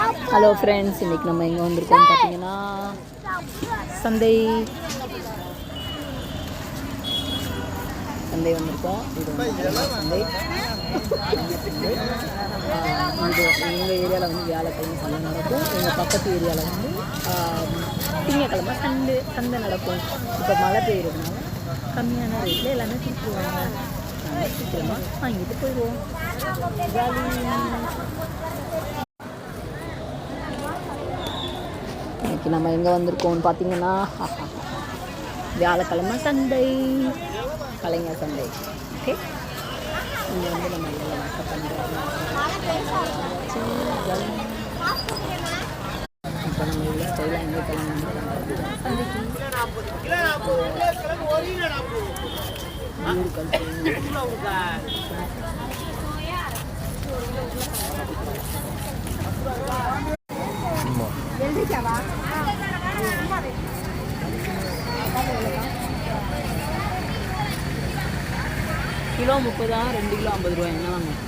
Hello friends, இன்றைக்கி நம்ம எங்கே வந்திருக்கோம் பார்த்தீங்கன்னா சந்தை வந்திருக்கோம். இது வந்து சந்தை. இது எங்கள் ஏரியாவில் வந்து வியாழக்கிழமை சந்தை நடக்கும். எங்கள் பக்கத்து ஏரியாவில் வந்து திங்கக்கிழமை சந்தை நடக்கும். இப்போ மழை பெய்யறதுனால கம்மியான ரேட்டில் எல்லாமே கொடுத்துருவாங்க. நாங்கள் சீக்கிரமாக வாங்கிட்டு போயிடுவோம். ஜாலி. இன்னைக்கு நம்ம எங்கே வந்திருக்கோம்னு பார்த்தீங்கன்னா வியாழக்கிழமை சந்தை, கலைஞர் சந்தை. ஓகே, இங்கே வந்து நம்ம மேக்கப் பண்ணுறோம். இப்போ நம்ம உள்ள ஸ்டைலாக எங்கே கிளம்பி சந்தைக்கு கிலோ 30, 2 கிலோ 50 ரூபாய். என்ன வாங்க?